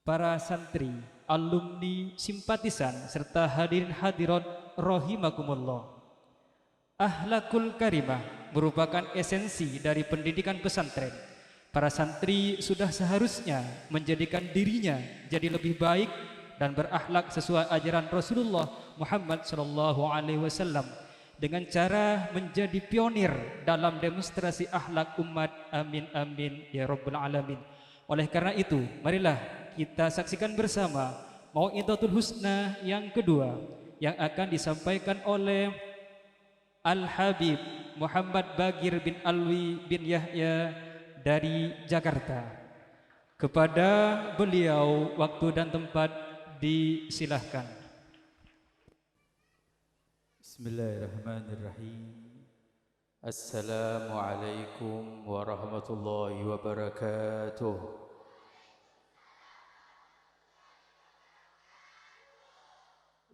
para santri, alumni, simpatisan, serta hadirin hadirat rahimakumullah. Akhlakul karimah merupakan esensi dari pendidikan pesantren. Para santri sudah seharusnya menjadikan dirinya jadi lebih baik dan berakhlak sesuai ajaran Rasulullah Muhammad SAW dengan cara menjadi pionir dalam demonstrasi akhlak umat. Amin amin ya rabbal alamin. Oleh karena itu, marilah kita saksikan bersama Mau'izatul Husna yang kedua yang akan disampaikan oleh Al-Habib Muhammad Bagir bin Alwi bin Yahya dari Jakarta. Kepada beliau waktu dan tempat disilahkan. Bismillahirrahmanirrahim. Assalamualaikum warahmatullahi wabarakatuh.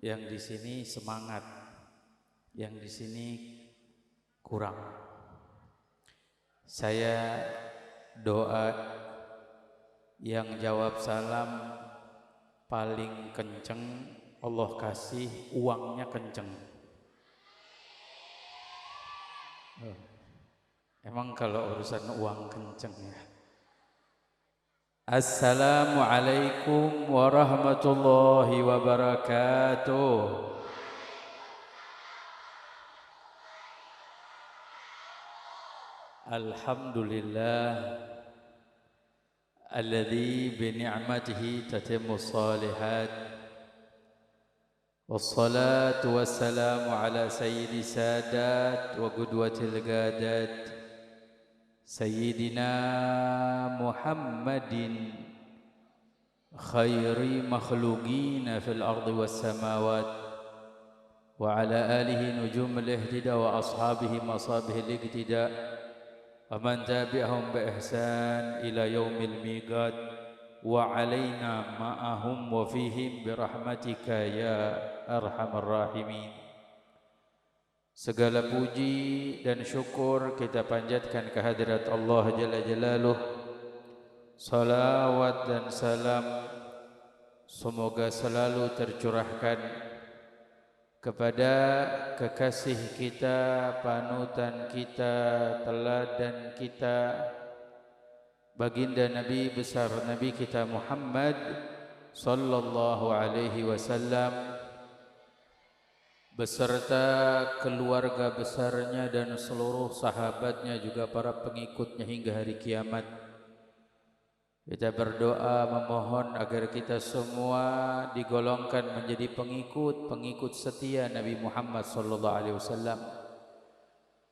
Yang di sini semangat, yang di sini kurang. Saya doa yang jawab salam paling kenceng, Allah kasih uangnya kenceng. Emang kalau urusan uang kenceng ya. Assalamualaikum warahmatullahi wabarakatuh. Alhamdulillah alladzi bi ni'matihi tatimmus shalihat. Wassalatu wassalamu ala sayyidi sadat wa qudwatil gadat Sayyidina Muhammadin khairi makhluqina fil ardi was samawat wa ala alihi nujumul ihtida wa ashabihi masabihil iqtida wa man tabi'ahum bi ihsan ila yaumil miqat wa alaina ma'ahum wa fihim bi rahmatika ya arhamar rahimin. Segala puji dan syukur kita panjatkan kehadirat Allah Jalla Jalaluh. Salawat dan salam semoga selalu tercurahkan kepada kekasih kita, panutan kita, teladan kita, baginda Nabi besar Nabi kita Muhammad sallallahu alaihi wasallam beserta keluarga besarnya dan seluruh sahabatnya, juga para pengikutnya hingga hari kiamat. Kita berdoa memohon agar kita semua digolongkan menjadi pengikut setia Nabi Muhammad sallallahu alaihi wasallam.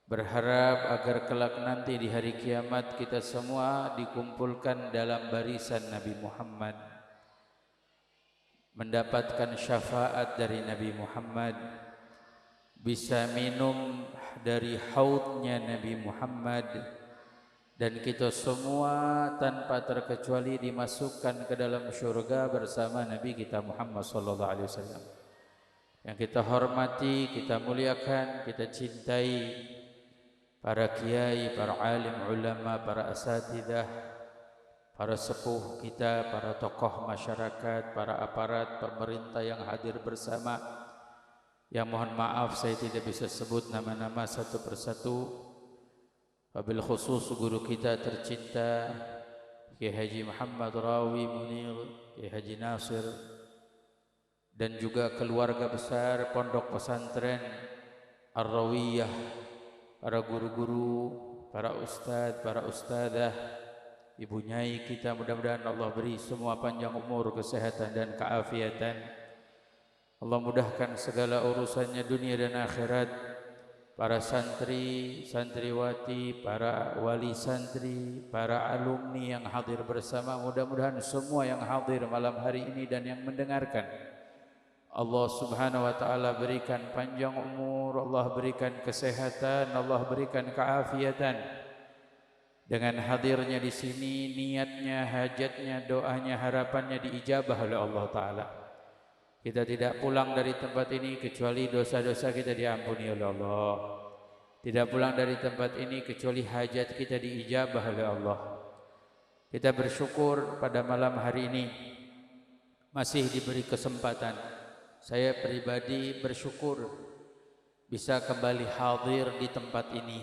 Berharap agar kelak nanti di hari kiamat kita semua dikumpulkan dalam barisan Nabi Muhammad, mendapatkan syafaat dari Nabi Muhammad, bisa minum dari haudnya Nabi Muhammad, dan kita semua tanpa terkecuali dimasukkan ke dalam syurga bersama Nabi kita Muhammad sallallahu alaihi wasallam. Yang kita hormati, kita muliakan, kita cintai para kiai, para alim ulama, para asatidzah, para sepuh kita, para tokoh masyarakat, para aparat pemerintah yang hadir bersama. Yang mohon maaf saya tidak bisa sebut nama-nama satu persatu. Wabil khusus guru kita tercinta Kiai Haji Muhammad Rawi Munir, Kiai Haji Nasir, dan juga keluarga besar Pondok Pesantren Ar-Rawiyah, para guru-guru, para ustadz, para ustadzah, ibu nyai kita, mudah-mudahan Allah beri semua panjang umur, kesehatan dan keafiatan. Allah mudahkan segala urusannya dunia dan akhirat. Para santri, santriwati, para wali santri, para alumni yang hadir bersama, mudah-mudahan semua yang hadir malam hari ini dan yang mendengarkan, Allah subhanahu wa ta'ala berikan panjang umur, Allah berikan kesehatan, Allah berikan keafiatan. Dengan hadirnya di sini, niatnya, hajatnya, doanya, harapannya diijabah oleh Allah ta'ala. Kita tidak pulang dari tempat ini kecuali dosa-dosa kita diampuni oleh Allah. Tidak pulang dari tempat ini kecuali hajat kita diijabah oleh Allah. Kita bersyukur pada malam hari ini masih diberi kesempatan. Saya pribadi bersyukur bisa kembali hadir di tempat ini.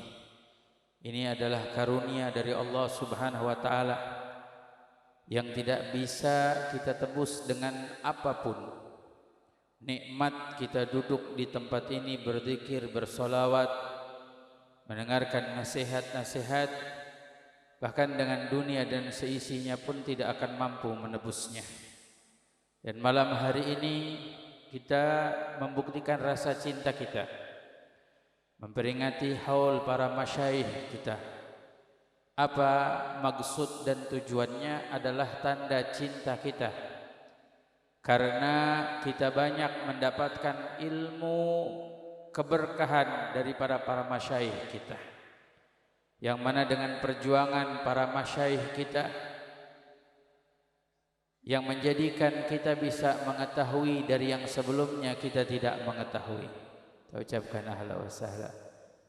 Ini adalah karunia dari Allah Subhanahu wa taala yang tidak bisa kita tebus dengan apapun. Nikmat kita duduk di tempat ini berzikir, bersolawat, mendengarkan nasihat-nasihat, bahkan dengan dunia dan seisinya pun tidak akan mampu menebusnya. Dan malam hari ini kita membuktikan rasa cinta kita, memperingati haul para masyayikh kita. Apa maksud dan tujuannya adalah tanda cinta kita, karena kita banyak mendapatkan ilmu keberkahan daripada para masyayikh kita, yang mana dengan perjuangan para masyayikh kita yang menjadikan kita bisa mengetahui dari yang sebelumnya kita tidak mengetahui. Kita ucapkan ahla wa sahla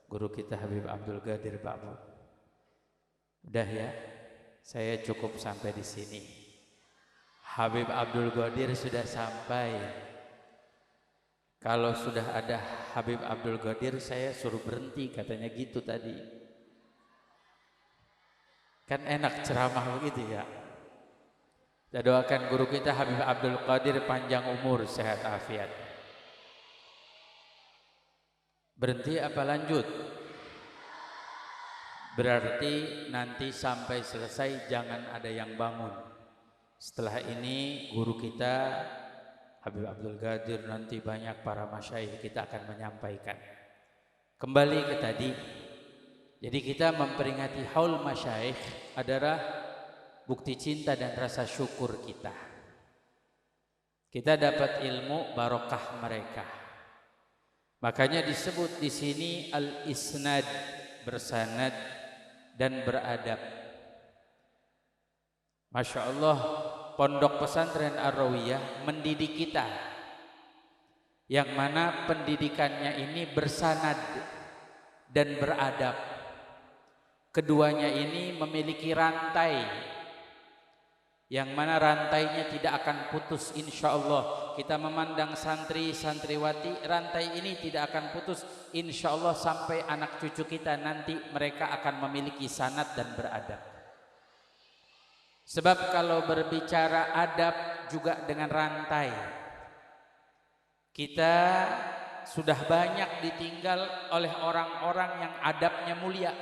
guru kita Habib Abdul Qadir Ba'mud. Udah ya, saya cukup sampai di sini. Habib Abdul Qadir sudah sampai. Kalau sudah ada Habib Abdul Qadir, saya suruh berhenti, katanya gitu tadi. Kan enak ceramah begitu ya. Kita doakan guru kita Habib Abdul Qadir panjang umur, sehat afiat. Berhenti apa lanjut? Berarti nanti sampai selesai jangan ada yang bangun. Setelah ini guru kita Habib Abdul Qadir, nanti banyak para masyayikh kita akan menyampaikan. Kembali ke tadi. Jadi kita memperingati haul masyayikh adalah bukti cinta dan rasa syukur kita. Kita dapat ilmu barokah mereka. Makanya disebut di sini al-isnad, bersanad dan beradab. Masya Allah, Pondok Pesantren Ar-Rawiyah mendidik kita, yang mana pendidikannya ini bersanad dan beradab. Keduanya ini memiliki rantai, yang mana rantainya tidak akan putus insya Allah. Kita memandang santri santriwati, rantai ini tidak akan putus insya Allah sampai anak cucu kita nanti mereka akan memiliki sanad dan beradab. Sebab kalau berbicara adab juga dengan rantai, kita sudah banyak ditinggal oleh orang-orang yang adabnya mulia.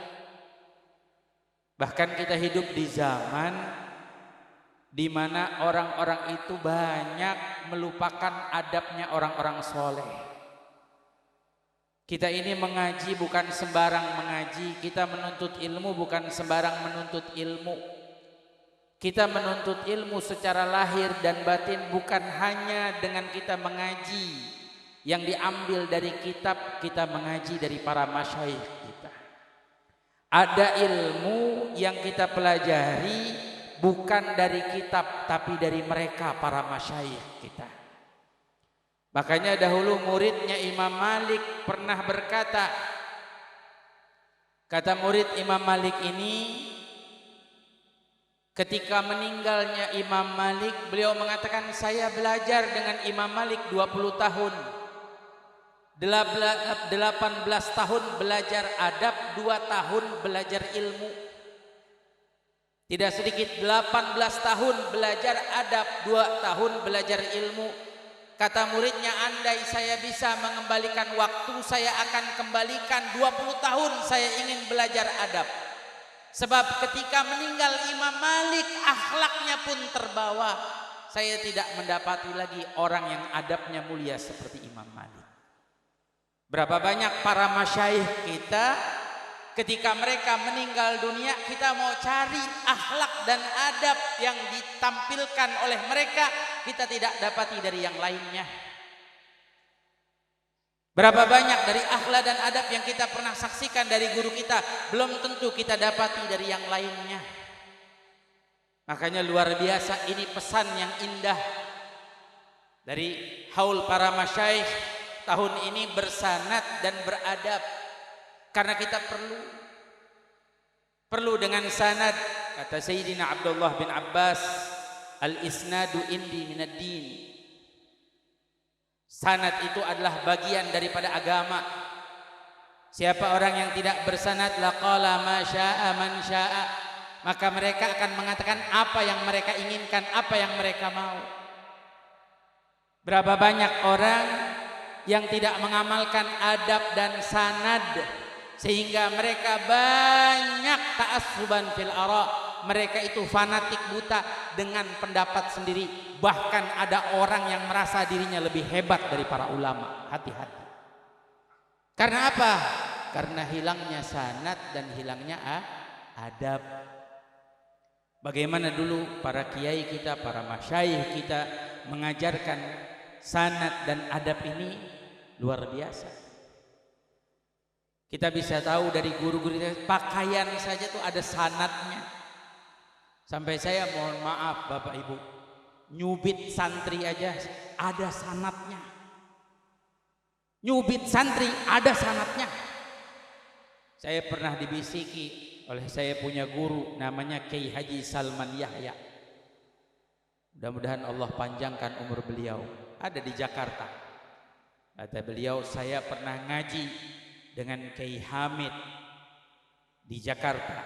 Bahkan kita hidup di zaman di mana orang-orang itu banyak melupakan adabnya orang-orang soleh. Kita ini mengaji bukan sembarang mengaji, kita menuntut ilmu bukan sembarang menuntut ilmu. Kita menuntut ilmu secara lahir dan batin bukan hanya dengan kita mengaji yang diambil dari kitab, kita mengaji dari para masyayikh kita. Ada ilmu yang kita pelajari bukan dari kitab tapi dari mereka para masyayikh kita. Makanya dahulu muridnya Imam Malik pernah berkata, kata murid Imam Malik ini, ketika meninggalnya Imam Malik, beliau mengatakan, saya belajar dengan Imam Malik 20 tahun. 18 tahun belajar adab, 2 tahun belajar ilmu. Tidak sedikit 18 tahun belajar adab, 2 tahun belajar ilmu. Kata muridnya, andai saya bisa mengembalikan waktu, saya akan kembalikan 20 tahun saya ingin belajar adab. Sebab ketika meninggal Imam Malik, akhlaknya pun terbawa. Saya tidak mendapati lagi orang yang adabnya mulia seperti Imam Malik. Berapa banyak para masyayikh kita, ketika mereka meninggal dunia, kita mau cari akhlak dan adab yang ditampilkan oleh mereka, kita tidak dapati dari yang lainnya. Berapa banyak dari akhlak dan adab yang kita pernah saksikan dari guru kita, belum tentu kita dapati dari yang lainnya. Makanya luar biasa, ini pesan yang indah dari haul para masyayikh tahun ini, bersanad dan beradab. Karena kita perlu dengan sanad. Kata Sayyidina Abdullah bin Abbas, al-isnadu indi minad din. Sanad itu adalah bagian daripada agama. Siapa orang yang tidak bersanad, laqala ma syaa man syaa, maka mereka akan mengatakan apa yang mereka inginkan, apa yang mereka mau. Berapa banyak orang yang tidak mengamalkan adab dan sanad, sehingga mereka banyak ta'assuban fil ara. Mereka itu fanatik buta dengan pendapat sendiri. Bahkan ada orang yang merasa dirinya lebih hebat dari para ulama. Hati-hati. Karena apa? Karena hilangnya sanad dan hilangnya adab. Bagaimana dulu para kiai kita, para masyayikh kita mengajarkan sanad dan adab ini luar biasa. Kita bisa tahu dari guru-guru kita, pakaian saja tuh ada sanadnya. Sampai saya mohon maaf Bapak Ibu, nyubit santri aja ada sanadnya. Nyubit santri ada sanadnya. Saya pernah dibisiki oleh saya punya guru namanya Kiai Haji Salman Yahya. Mudah-mudahan Allah panjangkan umur beliau. Ada di Jakarta. Kata beliau, saya pernah ngaji dengan Kiai Hamid di Jakarta.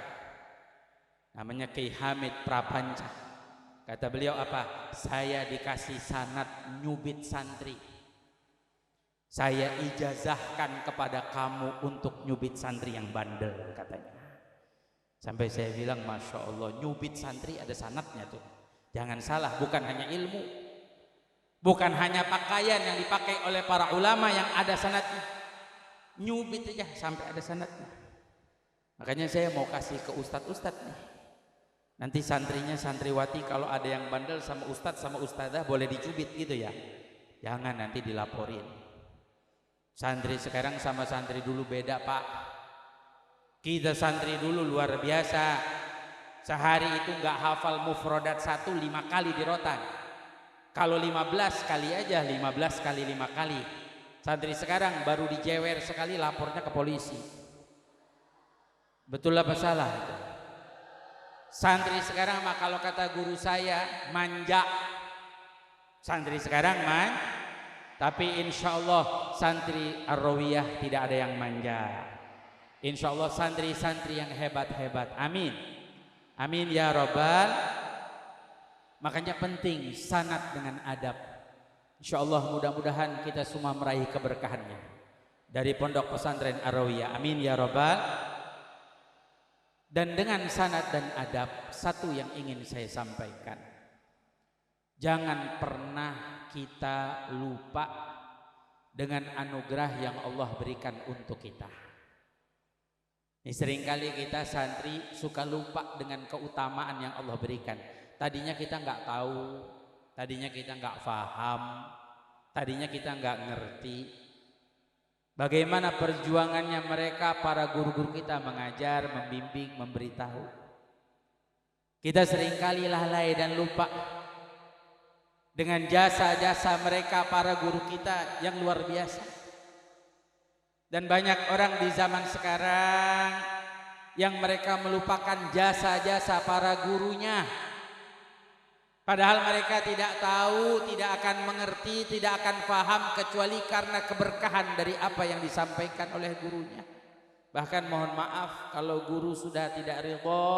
Namanya Kiai Hamid Prapanca. Kata beliau apa? Saya dikasih sanad nyubit santri. Saya ijazahkan kepada kamu untuk nyubit santri yang bandel, katanya. Sampai saya bilang, Masya Allah, nyubit santri ada sanadnya tuh. Jangan salah, bukan hanya ilmu, bukan hanya pakaian yang dipakai oleh para ulama yang ada sanadnya. Nyubit aja sampai ada sanadnya. Makanya saya mau kasih ke ustadz-ustadz nih. Nanti santrinya, santriwati kalau ada yang bandel sama ustadz sama ustadzah boleh dicubit gitu ya. Jangan nanti dilaporin. Santri sekarang sama santri dulu beda Pak. Kita santri dulu luar biasa. Sehari itu nggak hafal mufrodat 1 5 kali di rotan. Kalau 15 kali aja, 15 kali 5 kali. Santri sekarang baru dijewer sekali lapornya ke polisi. Betul apa salah itu? Santri sekarang mah kalau kata guru saya manja. Santri sekarang tapi insya Allah santri Ar-Rawiyah tidak ada yang manja. Insya Allah santri-santri yang hebat-hebat. Amin. Amin ya Rabbal. Makanya penting sanad dengan adab. Insya Allah mudah-mudahan kita semua meraih keberkahannya dari Pondok Pesantren Ar-Rawiyah. Amin ya Rabbal. Dan dengan sanad dan adab, satu yang ingin saya sampaikan, jangan pernah kita lupa dengan anugerah yang Allah berikan untuk kita. Ini seringkali kita santri suka lupa dengan keutamaan yang Allah berikan. Tadinya kita nggak tahu, tadinya kita nggak paham, tadinya kita nggak ngerti. Bagaimana perjuangannya mereka, para guru-guru kita mengajar, membimbing, memberitahu. Kita seringkali lalai dan lupa dengan jasa-jasa mereka, para guru kita yang luar biasa. Dan banyak orang di zaman sekarang yang mereka melupakan jasa-jasa para gurunya. Padahal mereka tidak tahu, tidak akan mengerti, tidak akan paham kecuali karena keberkahan dari apa yang disampaikan oleh gurunya. Bahkan mohon maaf kalau guru sudah tidak ridho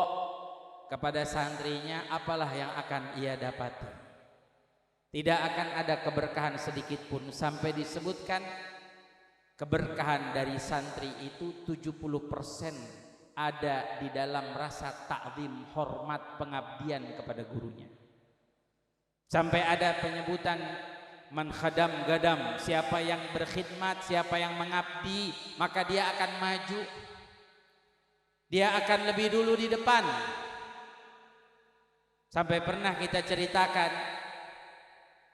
kepada santrinya, apalah yang akan ia dapati? Tidak akan ada keberkahan sedikit pun. Sampai disebutkan keberkahan dari santri itu 70% ada di dalam rasa ta'zim, hormat, pengabdian kepada gurunya. Sampai ada penyebutan man khadam gadam, siapa yang berkhidmat, siapa yang mengabdi, maka dia akan maju. Dia akan lebih dulu di depan. Sampai pernah kita ceritakan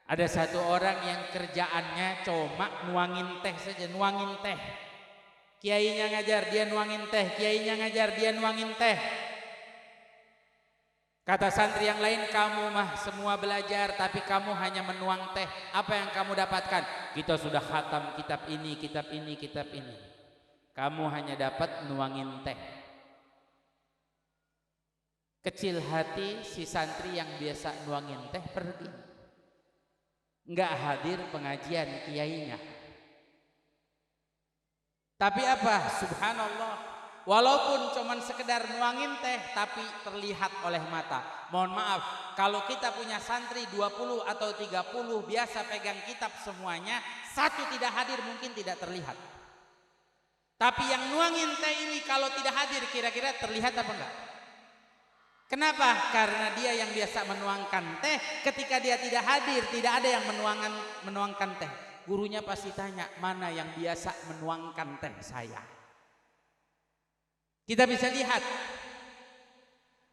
ada satu orang yang kerjaannya cuma nuangin teh saja, nuangin teh. Kiainya ngajar, dia nuangin teh, kiainya ngajar, dia nuangin teh. Kata santri yang lain, kamu mah semua belajar tapi kamu hanya menuang teh. Apa yang kamu dapatkan? Kita sudah khatam kitab ini, kitab ini, kitab ini. Kamu hanya dapat nuangin teh. Kecil hati si santri yang biasa nuangin teh pergi, nggak hadir pengajian kiainya. Tapi apa? Subhanallah, walaupun cuman sekedar nuangin teh tapi terlihat oleh mata. Mohon maaf, kalau kita punya santri 20 atau 30 biasa pegang kitab semuanya, satu tidak hadir mungkin tidak terlihat. Tapi yang nuangin teh ini kalau tidak hadir kira-kira terlihat apa enggak? Kenapa? Karena dia yang biasa menuangkan teh, ketika dia tidak hadir tidak ada yang menuangkan teh. Gurunya pasti tanya, mana yang biasa menuangkan teh saya? Kita bisa lihat,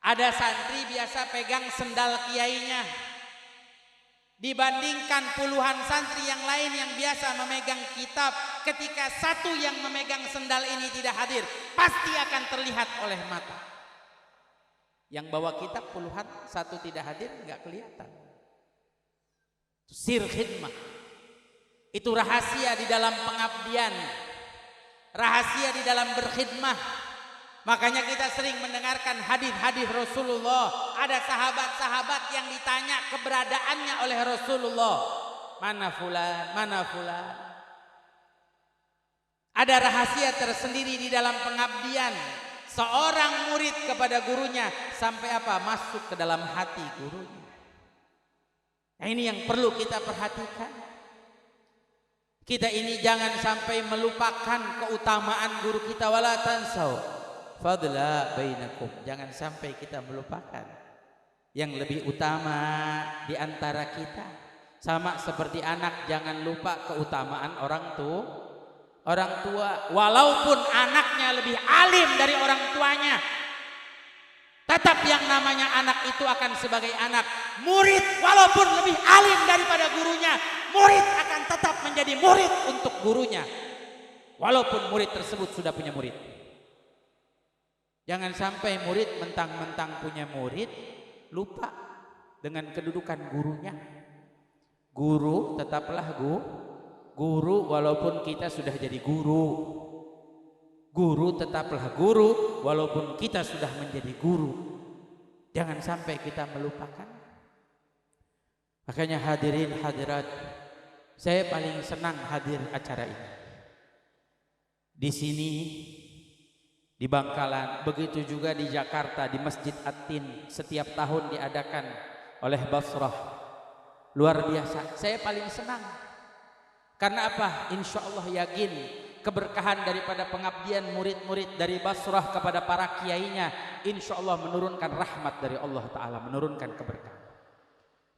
ada santri biasa pegang sendal kiainya, dibandingkan puluhan santri yang lain yang biasa memegang kitab. Ketika satu yang memegang sendal ini tidak hadir, pasti akan terlihat oleh mata. Yang bawa kitab puluhan, satu tidak hadir nggak kelihatan. Sir khidmah. Itu rahasia di dalam pengabdian, rahasia di dalam berkhidmah. Makanya kita sering mendengarkan hadis-hadis Rasulullah. Ada sahabat-sahabat yang ditanya keberadaannya oleh Rasulullah. Mana fulan, mana fulan. Ada rahasia tersendiri di dalam pengabdian. Seorang murid kepada gurunya sampai apa? Masuk ke dalam hati gurunya. Nah, ini yang perlu kita perhatikan. Kita ini jangan sampai melupakan keutamaan guru kita. Wala tansau fadla bainakum. Jangan sampai kita melupakan yang lebih utama di antara kita. Sama seperti anak, jangan lupa keutamaan orang tua. Walaupun anaknya lebih alim dari orang tuanya, tetap yang namanya anak itu akan sebagai anak. Murid walaupun lebih alim daripada gurunya, murid akan tetap menjadi murid untuk gurunya, walaupun murid tersebut sudah punya murid. Jangan sampai murid mentang-mentang punya murid lupa dengan kedudukan gurunya. Guru tetaplah guru walaupun kita sudah jadi guru. Guru tetaplah guru walaupun kita sudah menjadi guru. Jangan sampai kita melupakan. Makanya hadirin hadirat, saya paling senang hadir acara ini. Di sini, di Bangkalan, begitu juga di Jakarta, di Masjid At-Tin, setiap tahun diadakan oleh Basrah. Luar biasa, saya paling senang. Karena apa? Insya Allah yakin keberkahan daripada pengabdian murid-murid dari Basrah kepada para kiainya, insya Allah menurunkan rahmat dari Allah Ta'ala, menurunkan keberkahan.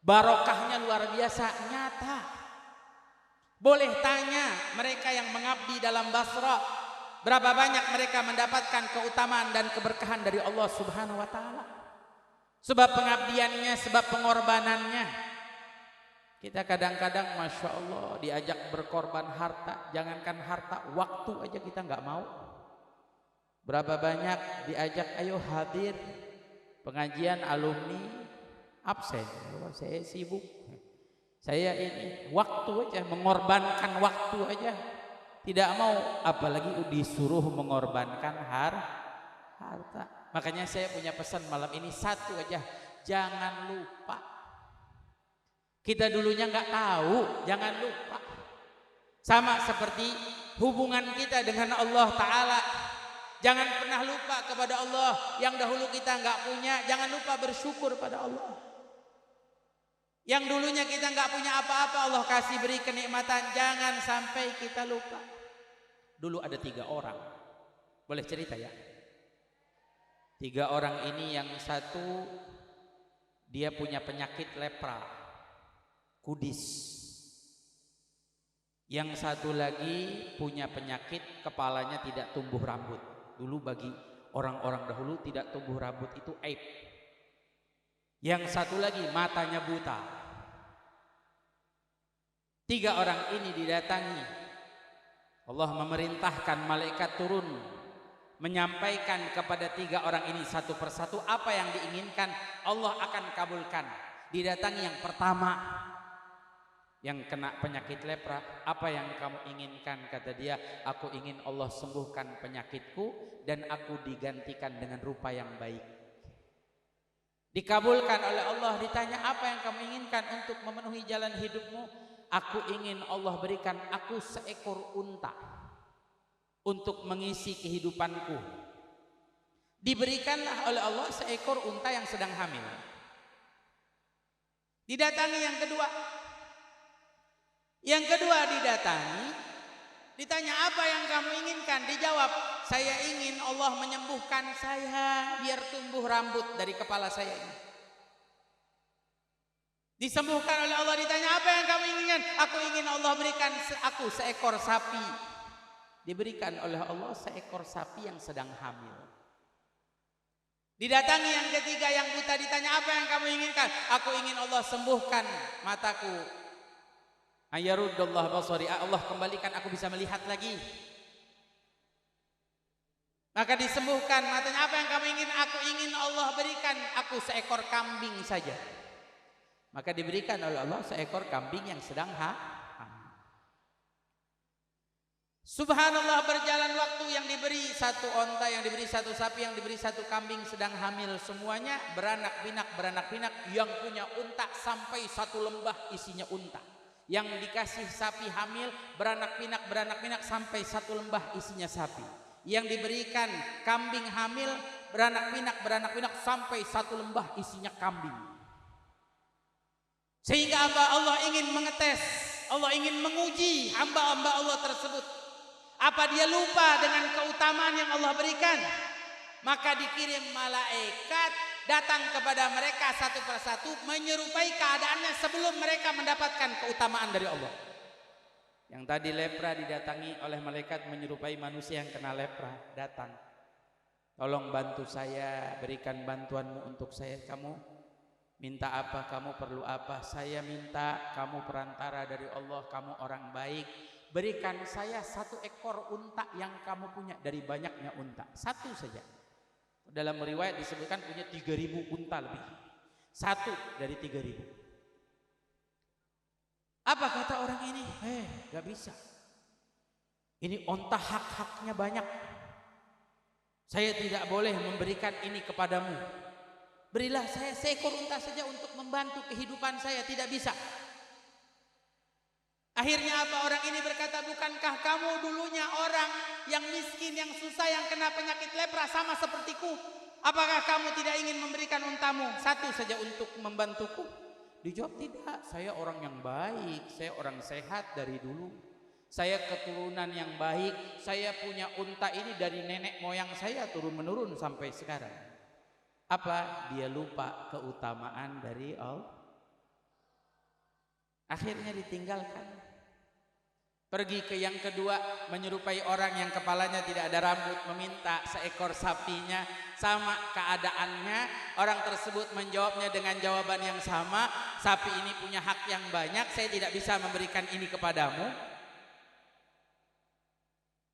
Barokahnya luar biasa, nyata. Boleh tanya mereka yang mengabdi dalam Basrah, berapa banyak mereka mendapatkan keutamaan dan keberkahan dari Allah Subhanahu wa Ta'ala. Sebab pengabdiannya, sebab pengorbanannya. Kita kadang-kadang Masya Allah diajak berkorban harta. Jangankan harta, waktu aja kita nggak mau. Berapa banyak diajak, ayo hadir pengajian alumni, absen. Oh, saya sibuk. Saya ini waktu aja, mengorbankan waktu aja. Tidak mau, apalagi disuruh mengorbankan harta. Makanya saya punya pesan malam ini satu aja, jangan lupa. Kita dulunya nggak tahu, jangan lupa. Sama seperti hubungan kita dengan Allah Ta'ala. Jangan pernah lupa kepada Allah yang dahulu kita nggak punya. Jangan lupa bersyukur pada Allah. Yang dulunya kita nggak punya apa-apa, Allah kasih beri kenikmatan. Jangan sampai kita lupa. Dulu ada 3 orang. Boleh cerita ya? 3 orang ini, yang satu dia punya penyakit lepra, kudis. Yang satu lagi punya penyakit kepalanya tidak tumbuh rambut. Dulu bagi orang-orang dahulu tidak tumbuh rambut itu aib. Yang satu lagi matanya buta. 3 orang ini didatangi. Allah memerintahkan malaikat turun menyampaikan kepada 3 orang ini satu persatu apa yang diinginkan, Allah akan kabulkan. Didatangi yang pertama, yang kena penyakit lepra. Apa yang kamu inginkan? Kata dia, aku ingin Allah sembuhkan penyakitku dan aku digantikan dengan rupa yang baik. Dikabulkan oleh Allah, ditanya apa yang kamu inginkan untuk memenuhi jalan hidupmu? Aku ingin Allah berikan aku seekor unta untuk mengisi kehidupanku. Diberikanlah oleh Allah seekor unta yang sedang hamil. Didatangi yang kedua. Yang kedua didatangi, ditanya apa yang kamu inginkan? Dijawab, saya ingin Allah menyembuhkan saya biar tumbuh rambut dari kepala saya ini. Disembuhkan oleh Allah, ditanya apa yang kamu inginkan? Aku ingin Allah berikan aku seekor sapi. Diberikan oleh Allah seekor sapi yang sedang hamil. Didatangi yang ketiga, yang buta, ditanya apa yang kamu inginkan? Aku ingin Allah sembuhkan mataku. Ayaruddallah basari, Allah kembalikan aku bisa melihat lagi. Maka disembuhkan matanya. Apa yang kamu ingin? Aku ingin Allah berikan aku seekor kambing saja. Maka diberikan oleh Allah seekor kambing yang sedang hamil. Subhanallah, berjalan waktu, yang diberi satu onta, yang diberi satu sapi, yang diberi satu kambing sedang hamil, semuanya beranak pinak, yang punya unta sampai satu lembah isinya unta. Yang dikasih sapi hamil beranak pinak sampai satu lembah isinya sapi. Yang diberikan kambing hamil beranak pinak sampai satu lembah isinya kambing. Sehingga apa? Allah ingin mengetes, Allah ingin menguji hamba-hamba Allah tersebut. Apa dia lupa dengan keutamaan yang Allah berikan? Maka dikirim malaikat datang kepada mereka satu persatu, menyerupai keadaannya sebelum mereka mendapatkan keutamaan dari Allah. Yang tadi lepra didatangi oleh malaikat menyerupai manusia yang kena lepra, datang. Tolong bantu saya, berikan bantuanmu untuk saya. Kamu minta apa? Kamu perlu apa? Saya minta kamu perantara dari Allah, kamu orang baik. Berikan saya satu ekor unta yang kamu punya dari banyaknya unta. Satu saja. Dalam riwayat disebutkan punya 3.000 unta lebih. Satu dari 3.000. Apa kata orang ini? Gak bisa. Ini unta hak-haknya banyak. Saya tidak boleh memberikan ini kepadamu. Berilah saya seekor unta saja untuk membantu kehidupan saya. Tidak bisa. Akhirnya apa? Orang ini berkata, bukankah kamu dulunya orang yang miskin, yang susah, yang kena penyakit lepra sama sepertiku? Apakah kamu tidak ingin memberikan untamu satu saja untuk membantuku? Dijawab, tidak, saya orang yang baik, saya orang sehat dari dulu. Saya keturunan yang baik, saya punya unta ini dari nenek moyang saya turun menurun sampai sekarang. Apa? Dia lupa keutamaan dari Allah. Akhirnya ditinggalkan. Pergi ke yang kedua, menyerupai orang yang kepalanya tidak ada rambut, meminta seekor sapinya. Sama keadaannya, orang tersebut menjawabnya dengan jawaban yang sama. Sapi ini punya hak yang banyak, saya tidak bisa memberikan ini kepadamu.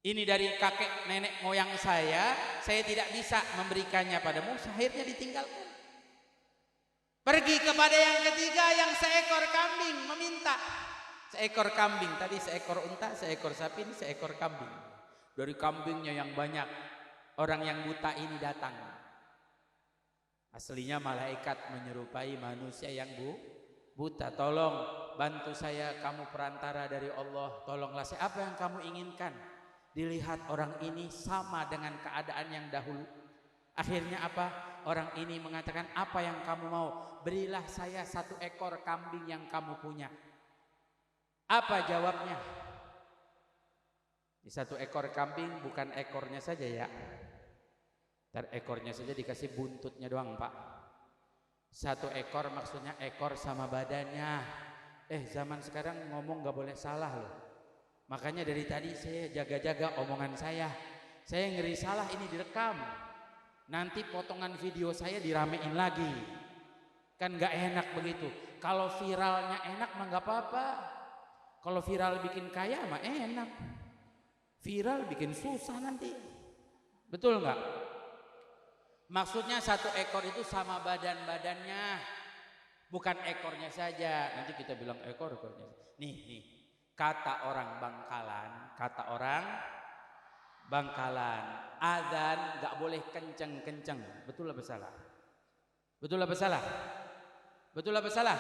Ini dari kakek nenek moyang saya tidak bisa memberikannya padamu. Akhirnya ditinggalkan. Pergi kepada yang ketiga, yang seekor kambing, meminta seekor kambing. Tadi seekor unta, seekor sapi, ini seekor kambing. Dari kambingnya yang banyak, orang yang buta ini datang. Aslinya malaikat menyerupai manusia yang buta. Tolong bantu saya, kamu perantara dari Allah. Tolonglah saya, apa yang kamu inginkan? Dilihat orang ini sama dengan keadaan yang dahulu. Akhirnya apa? Orang ini mengatakan, apa yang kamu mau? Berilah saya satu ekor kambing yang kamu punya. Apa jawabnya? Di satu ekor kambing bukan ekornya saja ya. Ekornya saja dikasih buntutnya doang Pak. Satu ekor maksudnya ekor sama badannya. Zaman sekarang ngomong gak boleh salah loh. Makanya dari tadi saya jaga-jaga omongan saya. Saya ngeri salah ini direkam. Nanti potongan video saya diramein lagi. Kan gak enak begitu. Kalau viralnya enak mah gak apa-apa. Kalau viral bikin kaya mah enak. Viral bikin susah nanti. Betul nggak? Maksudnya satu ekor itu sama badannya, bukan ekornya saja. Nanti kita bilang ekornya. Nih, kata orang Bangkalan, azan nggak boleh kenceng-kenceng. Betul apa salah? Betul apa salah? Betul apa salah?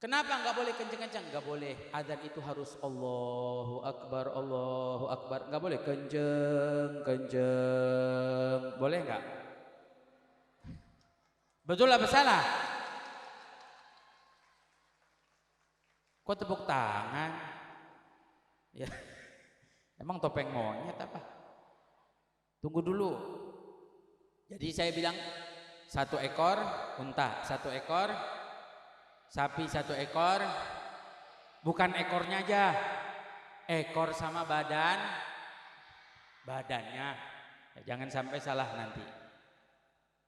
Kenapa enggak boleh kenceng-kenceng? Enggak boleh. Adzan itu harus Allahu Akbar, Allahu Akbar. Enggak boleh kenceng. Boleh enggak? Betul apa salah? Kok tepuk tangan? Ya. Emang topeng monyet apa? Tunggu dulu. Jadi saya bilang 1 ekor unta, 1 ekor sapi, 1 ekor, bukan ekornya aja, ekor sama badannya. Ya, jangan sampai salah nanti.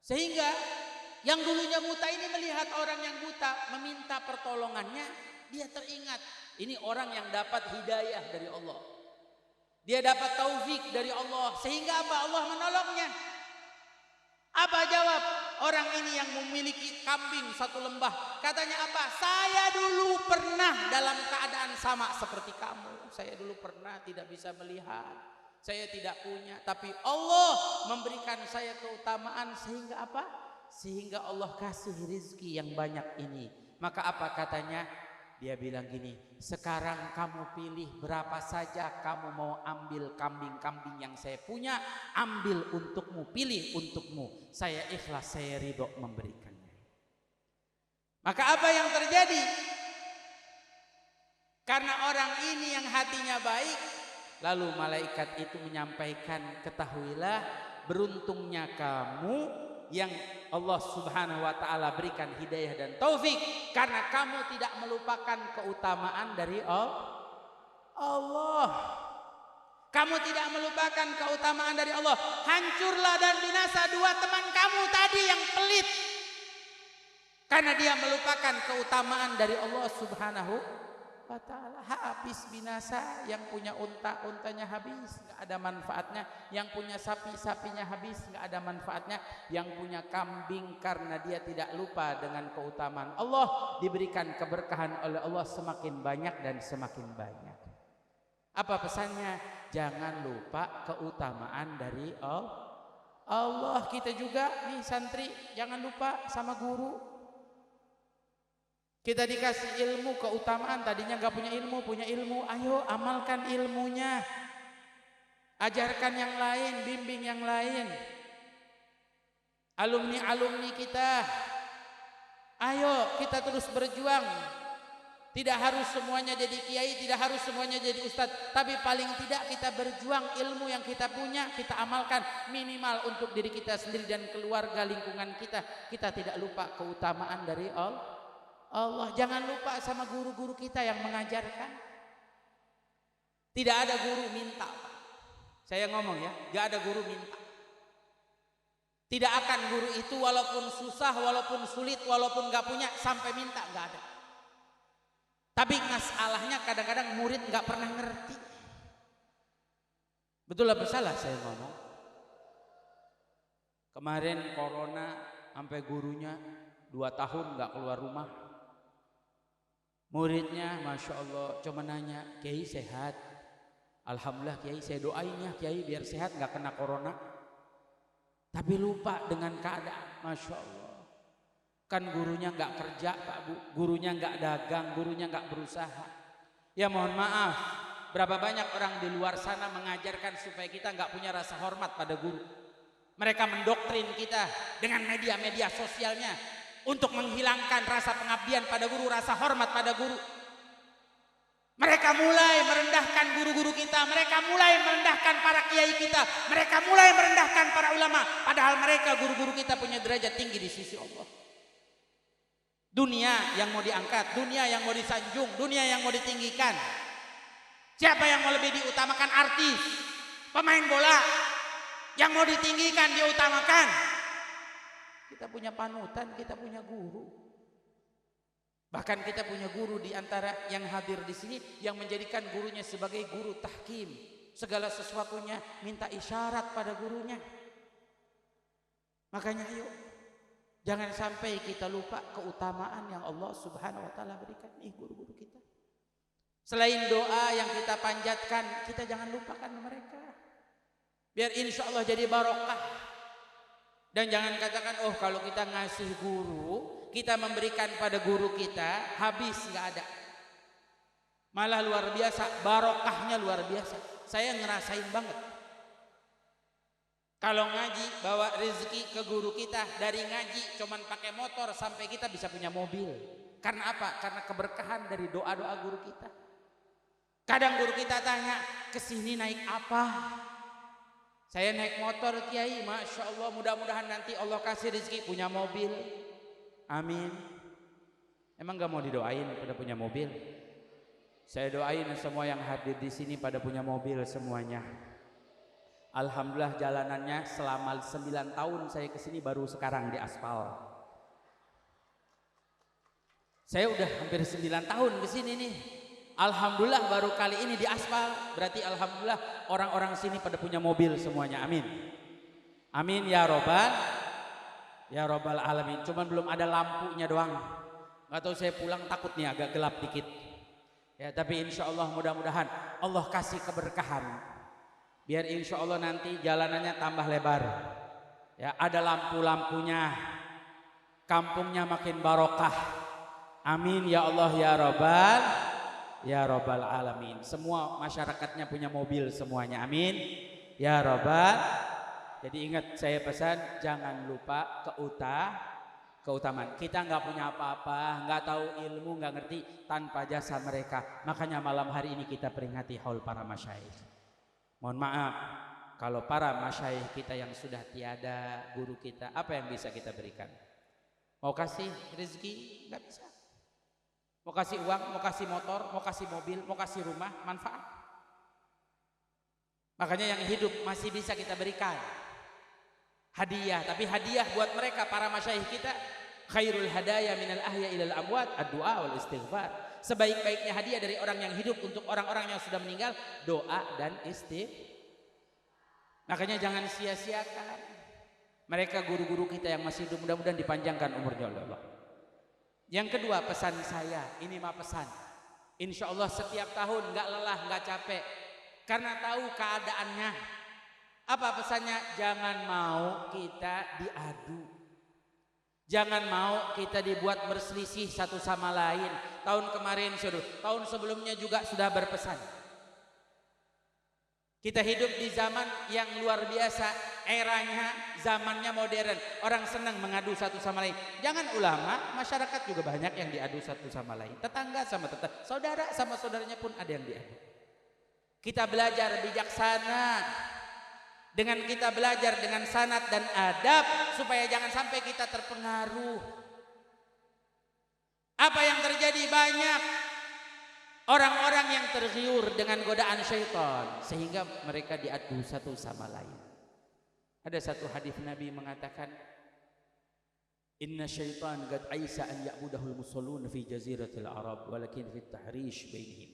Sehingga yang dulunya buta ini melihat orang yang buta meminta pertolongannya, dia teringat ini orang yang dapat hidayah dari Allah. Dia dapat taufik dari Allah, sehingga apa? Allah menolongnya. Apa jawab orang ini yang memiliki kambing 1 lembah? Katanya apa? Saya dulu pernah dalam keadaan sama seperti kamu. Saya dulu pernah tidak bisa melihat. Saya tidak punya. Tapi Allah memberikan saya keutamaan sehingga apa? Sehingga Allah kasih rizki yang banyak ini. Maka apa katanya? Dia bilang gini, sekarang kamu pilih berapa saja kamu mau ambil kambing-kambing yang saya punya, ambil untukmu, pilih untukmu. Saya ikhlas, saya ridho memberikannya. Maka apa yang terjadi? Karena orang ini yang hatinya baik, lalu malaikat itu menyampaikan, ketahuilah beruntungnya kamu yang Allah Subhanahu wa taala berikan hidayah dan taufik karena kamu tidak melupakan keutamaan dari Allah. Kamu tidak melupakan keutamaan dari Allah. Hancurlah dan binasa 2 teman kamu tadi yang pelit. Karena dia melupakan keutamaan dari Allah Subhanahu wa taala. Habis binasa. Yang punya unta, untanya habis, enggak ada manfaatnya. Yang punya sapi, sapinya habis, enggak ada manfaatnya. Yang punya kambing karena dia tidak lupa dengan keutamaan Allah, diberikan keberkahan oleh Allah semakin banyak dan semakin banyak. Apa pesannya? Jangan lupa keutamaan dari Allah. Kita juga nih santri, jangan lupa sama guru. Kita dikasih ilmu, keutamaan, tadinya gak punya ilmu, punya ilmu. Ayo amalkan ilmunya. Ajarkan yang lain, bimbing yang lain. Alumni-alumni kita, ayo kita terus berjuang. Tidak harus semuanya jadi kiai, tidak harus semuanya jadi ustadz, tapi paling tidak kita berjuang, ilmu yang kita punya kita amalkan, minimal untuk diri kita sendiri dan keluarga lingkungan kita. Kita tidak lupa keutamaan dari Allah. Jangan lupa sama guru-guru kita yang mengajarkan. Tidak ada guru minta. Saya ngomong ya, gak ada guru minta. Tidak akan guru itu walaupun susah, walaupun sulit, walaupun gak punya sampai minta, gak ada. Tapi masalahnya kadang-kadang murid gak pernah ngerti. Betul apa salah saya ngomong? Kemarin corona sampai gurunya 2 tahun gak keluar rumah. Muridnya Masya Allah cuma nanya, Kiai sehat? Alhamdulillah Kiai, saya doain ya Kiai biar sehat gak kena corona. Tapi lupa dengan keadaan. Masya Allah. Kan gurunya gak kerja Pak Bu, gurunya gak dagang, gurunya gak berusaha. Ya mohon maaf, berapa banyak orang di luar sana mengajarkan supaya kita gak punya rasa hormat pada guru. Mereka mendoktrin kita dengan media-media sosialnya untuk menghilangkan rasa pengabdian pada guru, rasa hormat pada guru. Mereka mulai merendahkan guru-guru kita, mereka mulai merendahkan para kiai kita, mereka mulai merendahkan para ulama, padahal mereka guru-guru kita punya derajat tinggi di sisi Allah. Dunia yang mau diangkat, dunia yang mau disanjung, dunia yang mau ditinggikan. Siapa yang mau lebih diutamakan? Artis, pemain bola. Yang mau ditinggikan, diutamakan. Kita punya panutan, kita punya guru. Bahkan kita punya guru di antara yang hadir di sini yang menjadikan gurunya sebagai guru tahkim. Segala sesuatunya minta isyarat pada gurunya. Makanya ayo, jangan sampai kita lupa keutamaan yang Allah Subhanahu wa taala berikan nih guru-guru kita. Selain doa yang kita panjatkan, kita jangan lupakan mereka. Biar insya Allah jadi barokah. Dan jangan katakan, oh kalau kita ngasih guru, kita memberikan pada guru kita, habis, nggak ada. Malah luar biasa, barokahnya luar biasa. Saya ngerasain banget. Kalau ngaji, bawa rezeki ke guru kita, dari ngaji cuman pakai motor sampai kita bisa punya mobil. Karena apa? Karena keberkahan dari doa-doa guru kita. Kadang guru kita tanya, kesini naik apa? Saya naik motor Kiai, Masya Allah, mudah-mudahan nanti Allah kasih rezeki punya mobil. Amin. Emang gak mau didoain pada punya mobil? Saya doain semua yang hadir di sini pada punya mobil semuanya. Alhamdulillah jalanannya selama 9 tahun saya kesini baru sekarang di aspal. Saya udah hampir 9 tahun kesini nih. Alhamdulillah baru kali ini di aspal. Berarti alhamdulillah orang-orang sini pada punya mobil semuanya. Amin. Amin ya robbal alamin. Cuman belum ada lampunya doang. Gak tahu saya pulang takut nih agak gelap dikit. Ya tapi insya Allah mudah-mudahan Allah kasih keberkahan. Biar insya Allah nanti jalanannya tambah lebar. Ya ada lampu-lampunya. Kampungnya makin barokah. Amin ya Allah ya robbal alamin. Semua masyarakatnya punya mobil semuanya. Amin ya robbal. Jadi ingat saya pesan, jangan lupa keutamaan. Kita nggak punya apa-apa, nggak tahu ilmu, nggak ngerti tanpa jasa mereka. Makanya malam hari ini kita peringati haul para masyayikh. Mohon maaf kalau para masyayikh kita yang sudah tiada, guru kita, apa yang bisa kita berikan? Mau kasih rezeki? Nggak bisa. Mau kasih uang, mau kasih motor, mau kasih mobil, mau kasih rumah, manfaat. Makanya yang hidup masih bisa kita berikan hadiah, tapi hadiah buat mereka para masyayikh kita, khairul hadaya minal ahya ilal amwat ad-du'a wal istighfar. Sebaik-baiknya hadiah dari orang yang hidup untuk orang-orang yang sudah meninggal, doa dan istighfar. Makanya jangan sia-siakan mereka guru-guru kita yang masih hidup, mudah-mudahan dipanjangkan umurnya oleh Allah. Yang kedua pesan saya, ini mah pesan. Insya Allah setiap tahun nggak lelah, nggak capek, karena tahu keadaannya. Apa pesannya? Jangan mau kita diadu. Jangan mau kita dibuat berselisih satu sama lain. Tahun kemarin, tahun sebelumnya juga sudah berpesan. Kita hidup di zaman yang luar biasa, eranya, zamannya modern. Orang senang mengadu satu sama lain. Jangan ulama, masyarakat juga banyak yang diadu satu sama lain. Tetangga sama tetangga, saudara sama saudaranya pun ada yang diadu. Kita belajar bijaksana. Dengan kita belajar dengan sanad dan adab, supaya jangan sampai kita terpengaruh. Apa yang terjadi? Banyak orang-orang yang tergiur dengan godaan syaitan, sehingga mereka diadu satu sama lain. Ada satu hadis Nabi mengatakan, inna syaitan qad aisa an ya'budahul musallun fi jaziratil arab walakin fit tahrish bainihim.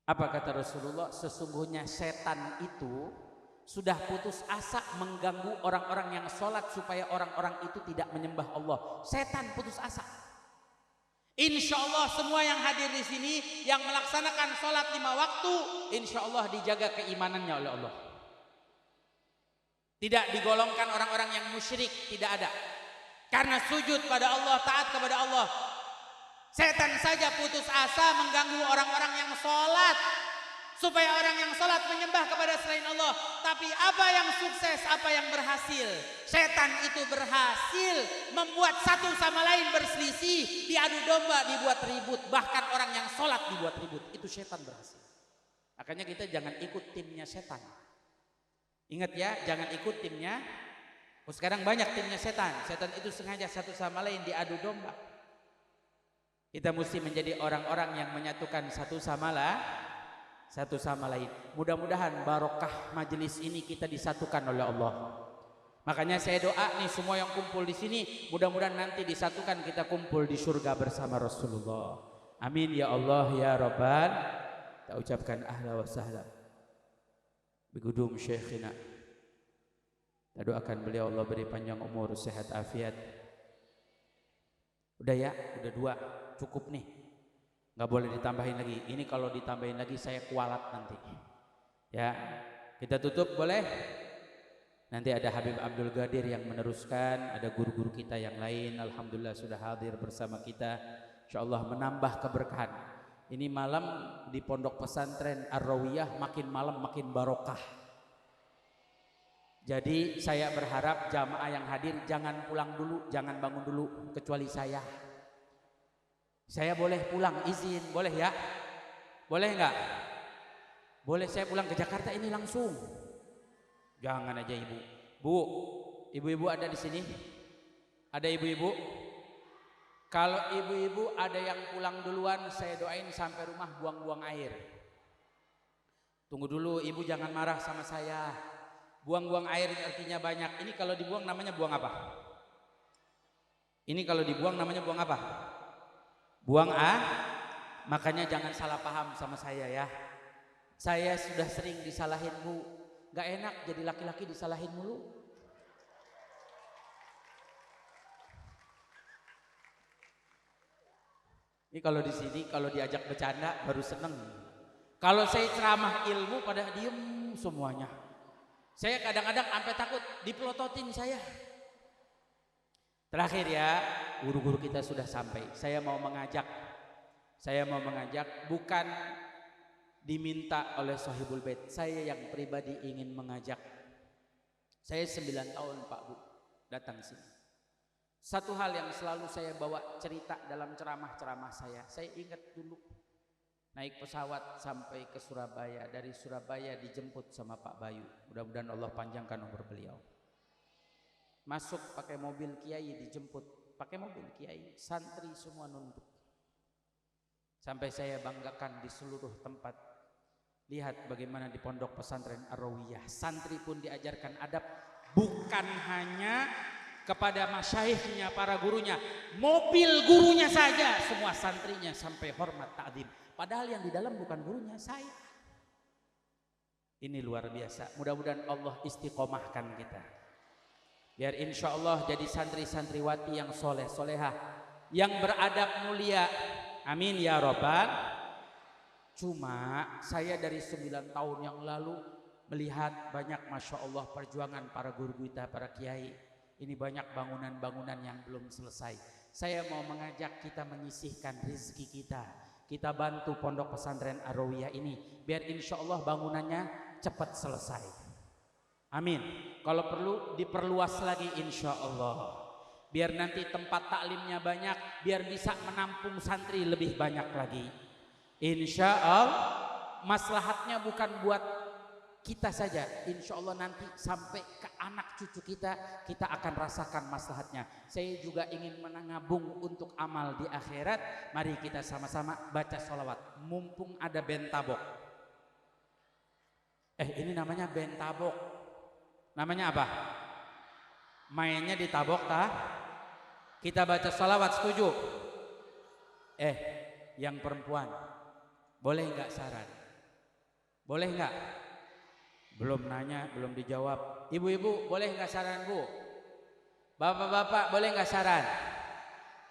Apa kata Rasulullah? Sesungguhnya setan itu sudah putus asa mengganggu orang-orang yang sholat supaya orang-orang itu tidak menyembah Allah. Setan putus asa. Insya Allah semua yang hadir di sini yang melaksanakan sholat 5 waktu, insya Allah dijaga keimanannya oleh Allah. Tidak digolongkan orang-orang yang musyrik, tidak ada. Karena sujud pada Allah, taat kepada Allah. Setan saja putus asa mengganggu orang-orang yang sholat, supaya orang yang sholat menyembah kepada selain Allah. Tapi apa yang sukses, apa yang berhasil? Setan itu berhasil membuat satu sama lain berselisih, diadu domba, dibuat ribut. Bahkan orang yang sholat dibuat ribut. Itu setan berhasil. Makanya kita jangan ikut timnya setan. Ingat ya, jangan ikut timnya. Sekarang banyak timnya setan. Setan itu sengaja satu sama lain diadu domba. Kita mesti menjadi orang-orang yang menyatukan satu sama lain. Mudah-mudahan barokah majelis ini kita disatukan oleh Allah. Makanya saya doa nih semua yang kumpul di sini, mudah-mudahan nanti disatukan, kita kumpul di surga bersama Rasulullah. Amin ya Allah ya Rabbal. Kita ucapkan ahla wa sahla bigudum syekhina. Kita doakan beliau Allah beri panjang umur, sehat afiat. Udah ya, udah 2, cukup nih. Nggak boleh ditambahin lagi. Ini kalau ditambahin lagi saya kualat nanti. Ya, kita tutup boleh? Nanti ada Habib Abdul Ghadir yang meneruskan, ada guru-guru kita yang lain, alhamdulillah sudah hadir bersama kita. Insyaallah menambah keberkahan. Ini malam di Pondok Pesantren Ar-Rawiyah makin malam makin barokah. Jadi saya berharap jamaah yang hadir jangan pulang dulu, jangan bangun dulu kecuali saya. Saya boleh pulang, izin, boleh ya? Boleh enggak? Boleh saya pulang ke Jakarta ini langsung. Jangan aja ibu. Bu, ibu-ibu ada di sini? Ada ibu-ibu? Kalau ibu-ibu ada yang pulang duluan, saya doain sampai rumah buang-buang air. Tunggu dulu, ibu jangan marah sama saya. Buang-buang air artinya banyak. Ini kalau dibuang namanya buang apa? Ini kalau dibuang namanya buang apa? Buang Makanya jangan salah paham sama saya ya. Saya sudah sering disalahin bu. Gak enak jadi laki-laki disalahin mulu. Ini kalau di sini kalau diajak bercanda baru seneng. Kalau saya ceramah ilmu pada diem semuanya. Saya kadang-kadang sampai takut dipelototin saya. Terakhir ya, guru-guru kita sudah sampai. Saya mau mengajak bukan diminta oleh Sahibul Bait. Saya yang pribadi ingin mengajak. Saya 9 tahun Pak Bu datang sini. Satu hal yang selalu saya bawa cerita dalam ceramah-ceramah saya ingat dulu naik pesawat sampai ke Surabaya, dari Surabaya dijemput sama Pak Bayu. Mudah-mudahan Allah panjangkan umur beliau. Masuk pakai mobil kiai, dijemput pakai mobil kiai, santri semua nunduk. Sampai saya banggakan di seluruh tempat. Lihat bagaimana di Pondok Pesantren Ar-Rawiyah, santri pun diajarkan adab, bukan hanya kepada masyaikhnya, para gurunya, mobil gurunya saja semua santrinya sampai hormat ta'zim. Padahal yang di dalam bukan gurunya, saya. Ini luar biasa. Mudah-mudahan Allah istiqomahkan kita. Biar insya Allah jadi santri-santriwati yang soleh, solehah, yang beradab mulia. Amin ya Rabbal. Cuma saya dari 9 tahun yang lalu melihat banyak Masya Allah perjuangan para guru kita, para kiai. Ini banyak bangunan-bangunan yang belum selesai. Saya mau mengajak kita menyisihkan rezeki kita. Kita bantu Pondok Pesantren Ar-Rawiyah ini biar insya Allah bangunannya cepat selesai. Amin. Kalau perlu diperluas lagi insya Allah. Biar nanti tempat taklimnya banyak, biar bisa menampung santri lebih banyak lagi. Insya Allah maslahatnya bukan buat kita saja. Insya Allah nanti sampai ke anak cucu kita akan rasakan maslahatnya. Saya juga ingin menabung untuk amal di akhirat. Mari kita sama-sama baca sholawat. Mumpung ada bentabok. Ini namanya bentabok. Namanya apa? Mainnya ditabok tah? Kita baca sholawat, setuju? Yang perempuan boleh nggak saran? Boleh nggak? Belum nanya, belum dijawab. Ibu-ibu boleh nggak saran bu? Bapak-bapak boleh nggak saran?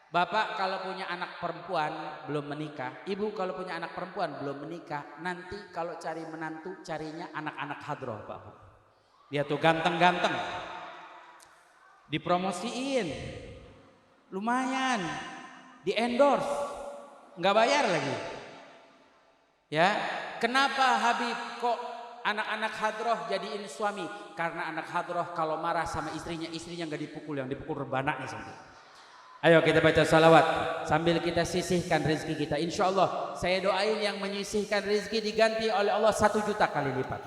Bapak kalau punya anak perempuan belum menikah, ibu kalau punya anak perempuan belum menikah, nanti kalau cari menantu carinya anak-anak hadroh Pak. Dia tuh ganteng-ganteng, dipromosiin, lumayan, di endorse, nggak bayar lagi. Ya, kenapa Habib kok anak-anak hadroh jadiin suami? Karena anak hadroh kalau marah sama istrinya nggak dipukul, yang dipukul rebanaknya sendiri. Ayo kita baca salawat sambil kita sisihkan rezeki kita. Insya Allah saya doain yang menyisihkan rezeki diganti oleh Allah 1 juta kali lipat.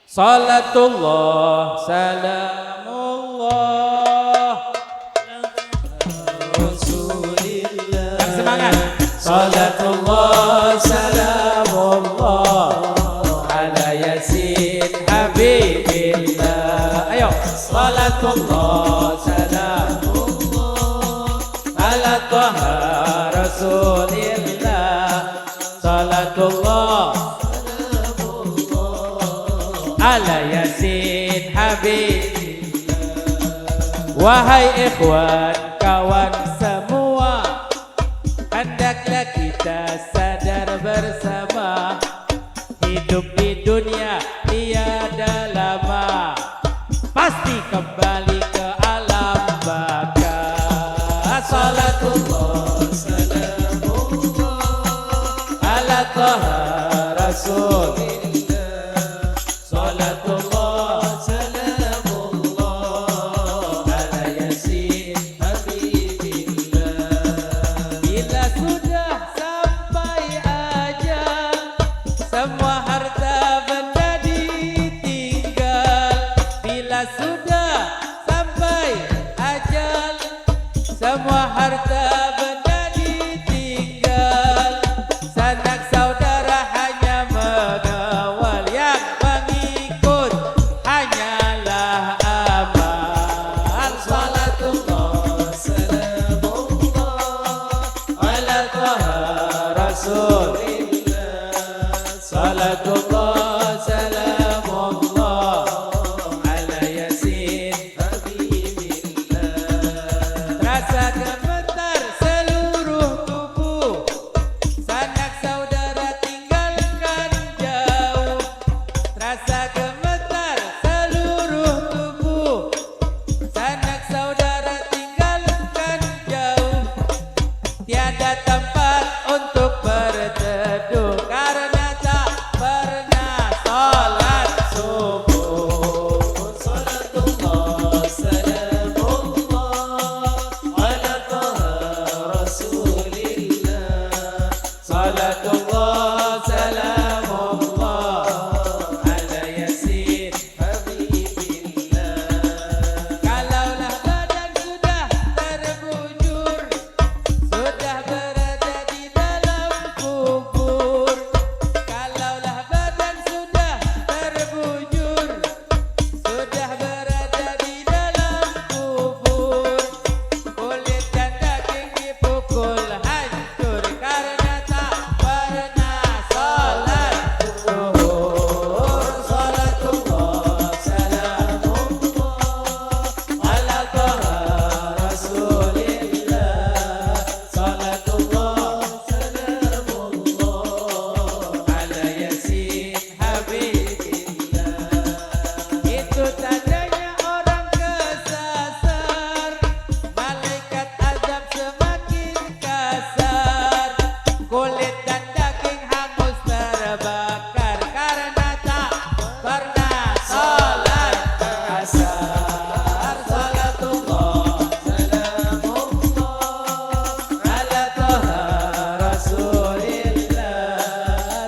Salatullah salamullah Rasulillah. Yang semangat. Salatullah salamullah ala yasin habibillah. Ayo. Salatullah salamullah ala taha rasulillah. Salatullah ala yasin habibillah. Wahai ikhwan kawan semua, hendaklah kita sadar bersama, hidup di dunia tiada lama. Pasti sudah sampai ajal, semua harta benda ditinggal. Bila sudah sampai ajal, semua harta benda ditinggal. Sanak saudara hanya mengawal, yang mengikut hanyalah amal. Salatullah salamullah ala taha rasulillah. Salatullah salamullah ala yasin habibillah. Rasa gemetar seluruh tubuh, sanak saudara tinggalkan jauh. Rasa gemetar seluruh tubuh, sanak saudara tinggalkan jauh. Tiada tempat untuk berteduh, karena tak pernah salat subuh. Salatullah salamullah ala taha rasulillah. Salatullah salamullah ala yasin habibillah. Kalaulah badan sudah terbujur, sudah berada di dalam kubur. Kalaulah badan sudah terbujur, sudah berada di dalam kubur. Kulit dan daging dipukul hancur, karena tak pernah salat zuhur. Salatullah salamullah ala taha rasulillah. Salatullah salamullah ala yasin habibillah. Itu tandanya orang kesasar, malaikat azab semakin kasar. Kulit dan daging hangus terbakar, karena tak pernah salat asar. Salatullah salamullah ala taha rasulillah.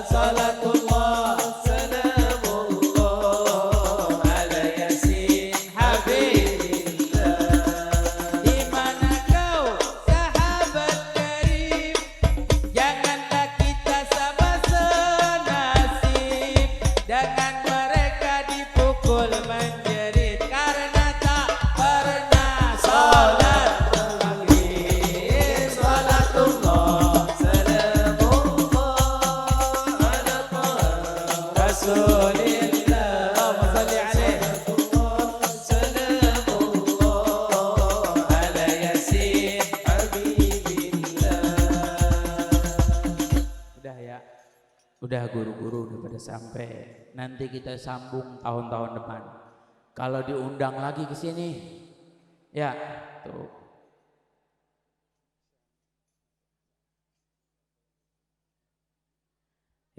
Salatullah salamullah ala yasin habibillah. Di mana kau sahabat karim, janganlah kita sama senasib dengan mereka dipukul menjerit, karena tak pernah salat maghrib. Salatullah salamullah ala taha rasulillah. Allahumma salli alaihi. Salamullah ala yasin habibillah. Udah ya, udah guru-guru udah pada sampai. Nanti kita sambung tahun-tahun depan. Kalau diundang lagi ke sini, ya tuh.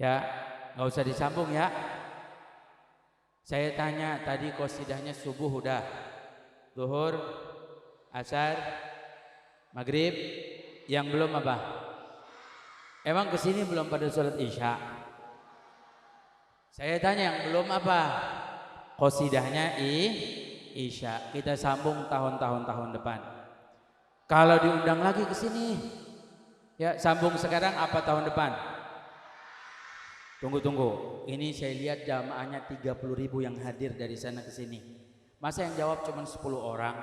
Ya, nggak usah disambung ya. Saya tanya tadi qasidahnya subuh udah, zuhur, asar, maghrib, yang belum apa? Emang kesini belum pada sholat isya? Saya tanya yang belum apa? Qasidahnya isya. Kita sambung tahun-tahun depan. Kalau diundang lagi ke sini, ya sambung sekarang apa tahun depan? Tunggu. Ini saya lihat jamaahnya 30.000 yang hadir dari sana ke sini. Masa yang jawab cuma 10 orang?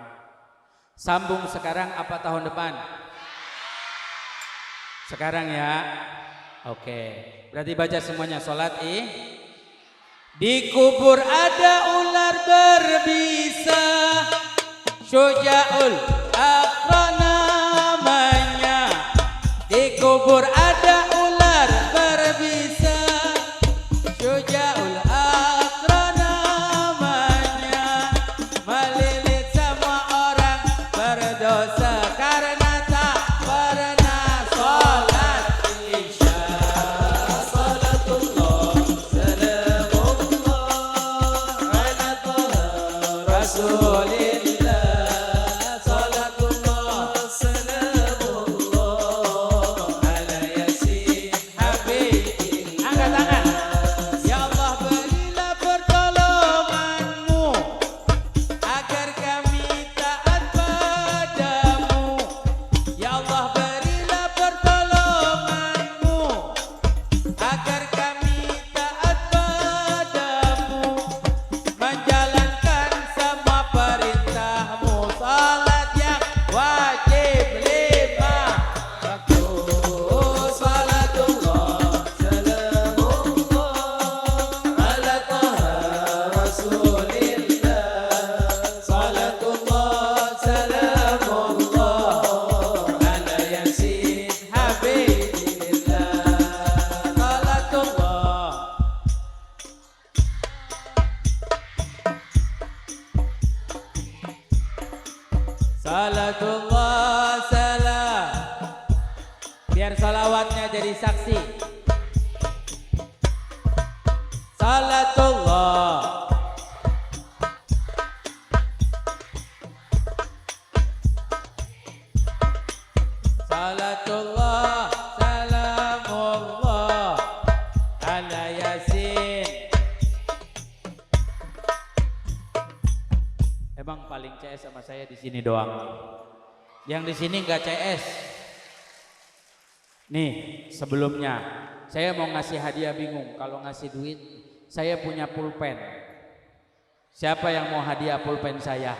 Sambung sekarang apa tahun depan? Sekarang ya. Oke. Berarti baca semuanya sholat Di kubur ada ular berbisa, Syuja'ul Aqra namanya. Di kubur ada ular berbisa, Syuja'ul Aqra namanya. Melilit semua orang berdosa karena tak pernah sholat isya. Salatullah salamullah ala taha rasulillah. Salatullah salamullah Biar salawatnya jadi saksi. Salatullah. Salatullah, salamullah ala Yasin. Emang paling CS sama saya di sini doang. Yang di sini nggak CS. Nih, sebelumnya saya mau ngasih hadiah, bingung kalau ngasih duit. Saya punya pulpen. Siapa yang mau hadiah pulpen saya?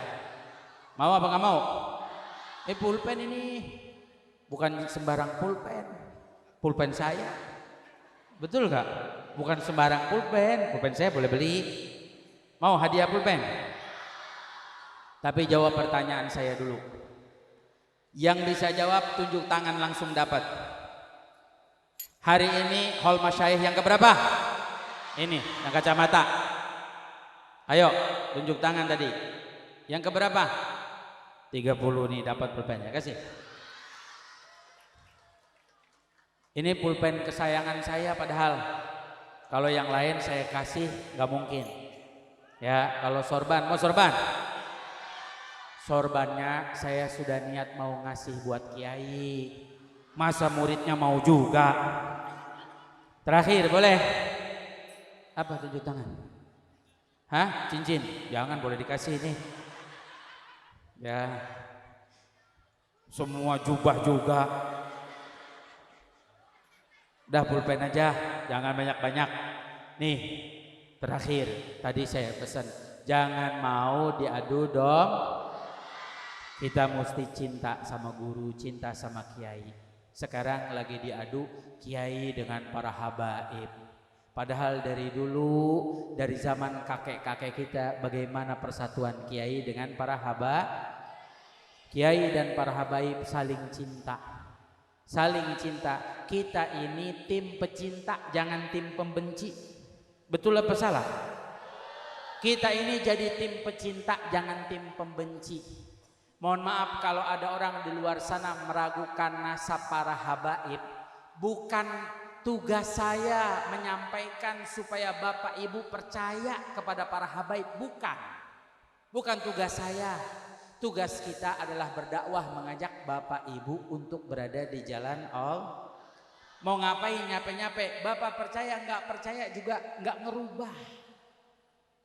Mau apa nggak mau? Pulpen ini bukan sembarang pulpen. Pulpen saya. Betul gak? Bukan sembarang pulpen. Pulpen saya boleh beli. Mau hadiah pulpen? Tapi jawab pertanyaan saya dulu. Yang bisa jawab tunjuk tangan langsung dapat. Hari ini hall masyayikh yang keberapa? Ini yang kacamata. Ayo tunjuk tangan tadi. Yang keberapa? 30 nih dapat pulpennya. Kasih. Ini pulpen kesayangan saya, padahal kalau yang lain saya kasih nggak mungkin. Ya, kalau sorban, mau sorban? Sorbannya saya sudah niat mau ngasih buat kiai. Masa muridnya mau juga? Terakhir boleh? Apa tunjuk tangan? Hah? Cincin? Jangan, boleh dikasih ini. Ya. Semua jubah juga. Dah pulpen aja, jangan banyak-banyak. Nih, terakhir tadi saya pesan, jangan mau diadu dong. Kita mesti cinta sama guru, cinta sama kiai. Sekarang lagi diadu kiai dengan para habaib. Padahal dari dulu, dari zaman kakek-kakek kita, bagaimana persatuan kiai dengan para habaib. Kiai dan para habaib saling cinta. Saling cinta. Kita ini tim pecinta, jangan tim pembenci. Betul apa salah? Kita ini jadi tim pecinta, jangan tim pembenci. Mohon maaf kalau ada orang di luar sana meragukan nasab para habaib. Bukan tugas saya menyampaikan supaya Bapak Ibu percaya kepada para habaib. Bukan tugas saya. Tugas kita adalah berdakwah, mengajak Bapak Ibu untuk berada di jalan Allah. Mau ngapain nyape-nyape? Bapak percaya nggak percaya juga nggak ngerubah.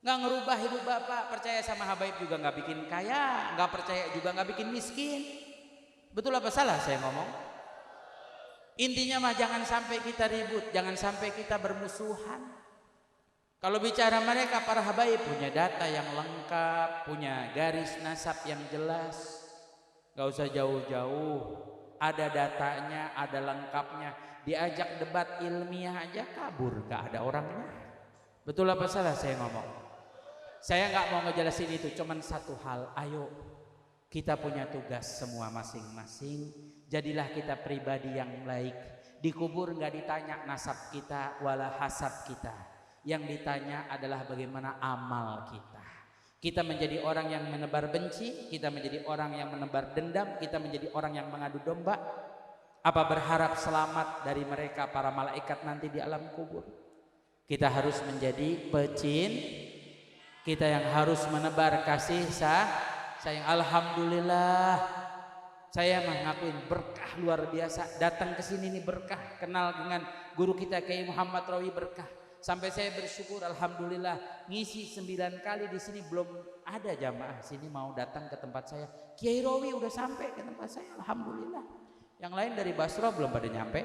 Nggak ngerubah hidup Bapak. Percaya sama habaib juga nggak bikin kaya, nggak percaya juga nggak bikin miskin. Betul apa salah saya ngomong? Intinya mah jangan sampai kita ribut, jangan sampai kita bermusuhan. Kalau bicara mereka para habaib punya data yang lengkap, punya garis nasab yang jelas. Gak usah jauh-jauh, ada datanya, ada lengkapnya. Diajak debat ilmiah aja kabur, gak ada orangnya. Betul apa salah saya ngomong? Saya gak mau ngejelasin itu, cuman satu hal. Ayo kita punya tugas semua masing-masing. Jadilah kita pribadi yang baik. Dikubur gak ditanya nasab kita wala hasab kita. Yang ditanya adalah bagaimana amal kita. Kita menjadi orang yang menebar benci, kita menjadi orang yang menebar dendam, kita menjadi orang yang mengadu domba. Apa berharap selamat dari mereka para malaikat nanti di alam kubur? Kita harus menjadi kita yang harus menebar kasih sayang. Alhamdulillah, saya mengakuin berkah luar biasa. Datang ke sini nih berkah, kenal dengan guru kita Kiai Muhammad Rawi berkah. Sampai saya bersyukur, alhamdulillah, ngisi 9 kali di sini belum ada jamaah sini mau datang ke tempat saya. Kiai Rawi udah sampai ke tempat saya, alhamdulillah. Yang lain dari Basra belum pada nyampe.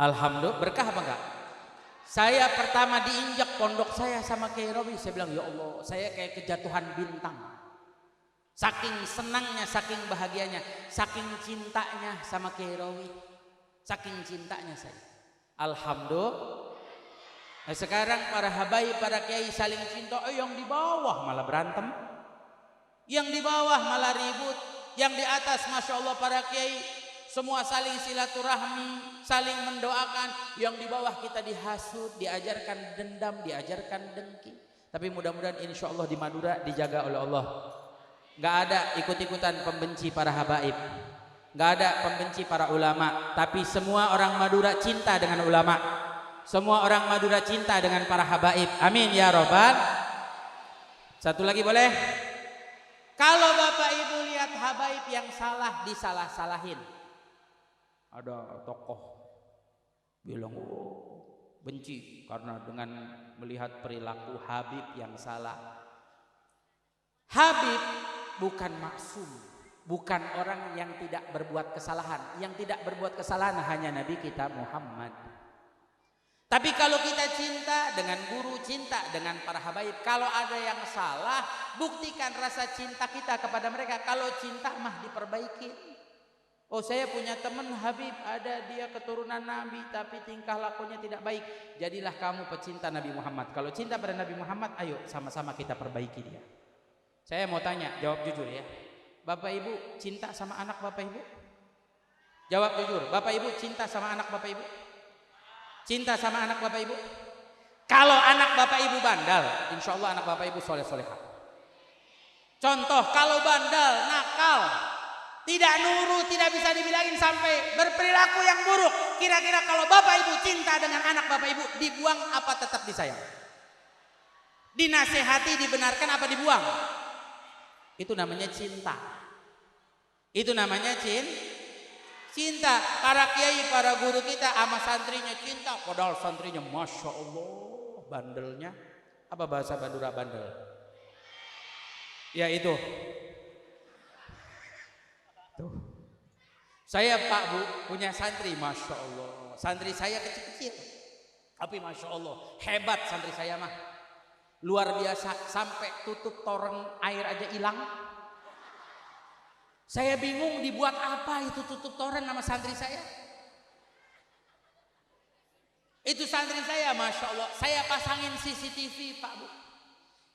Alhamdulillah, berkah apa enggak? Saya pertama diinjak pondok saya sama Kiai Rawi, saya bilang ya Allah, saya kayak kejatuhan bintang. Saking senangnya, saking bahagianya, saking cintanya sama Kiai Rawi, saking cintanya saya. Alhamdulillah. Nah, sekarang para habaib, para kiai saling cinta. Yang di bawah malah berantem, yang di bawah malah ribut, yang di atas masya Allah para kiai semua saling silaturahmi, saling mendoakan. Yang di bawah kita dihasut, diajarkan dendam, diajarkan dengki. Tapi mudah-mudahan insya Allah di Madura dijaga oleh Allah. Gak ada ikut-ikutan pembenci para habaib. Nggak ada pembenci para ulama, tapi semua orang Madura cinta dengan ulama. Semua orang Madura cinta dengan para habaib. Amin ya robbal. Satu lagi boleh? Kalau Bapak Ibu lihat habaib yang salah, disalah-salahin. Ada tokoh bilang, oh, benci karena dengan melihat perilaku Habib yang salah. Habib bukan maksum, bukan orang yang tidak berbuat kesalahan. Yang tidak berbuat kesalahan hanya Nabi kita Muhammad. Tapi kalau kita cinta dengan guru, cinta dengan para habaib, kalau ada yang salah, buktikan rasa cinta kita kepada mereka. Kalau cinta mah diperbaiki. Oh, saya punya teman Habib, ada dia keturunan Nabi tapi tingkah lakunya tidak baik. Jadilah kamu pecinta Nabi Muhammad. Kalau cinta pada Nabi Muhammad, ayo sama-sama kita perbaiki dia. Saya mau tanya, jawab jujur ya. Bapak Ibu cinta sama anak Bapak Ibu? Jawab jujur. Bapak Ibu cinta sama anak Bapak Ibu? Cinta sama anak Bapak Ibu? Kalau anak Bapak Ibu bandal, insya Allah anak Bapak Ibu soleh-solehah. Contoh, kalau bandal, nakal, tidak nurut, tidak bisa dibilangin sampai berperilaku yang buruk. Kira-kira kalau Bapak Ibu cinta dengan anak Bapak Ibu, dibuang apa tetap disayang? Dinasehati, dibenarkan apa dibuang? Itu namanya cinta. Itu namanya cinta. Para kiai, para guru kita sama santrinya cinta. Padahal santrinya Masya Allah bandelnya. Apa bahasa Madura bandel? Ya itu. Tuh. Saya Pak Bu punya santri Masya Allah. Santri saya kecil-kecil. Tapi Masya Allah hebat santri saya mah. Luar biasa, sampai tutup toren air aja hilang. Saya bingung dibuat apa itu tutup toren sama santri saya. Itu santri saya Masya Allah. Saya pasangin CCTV Pak Bu.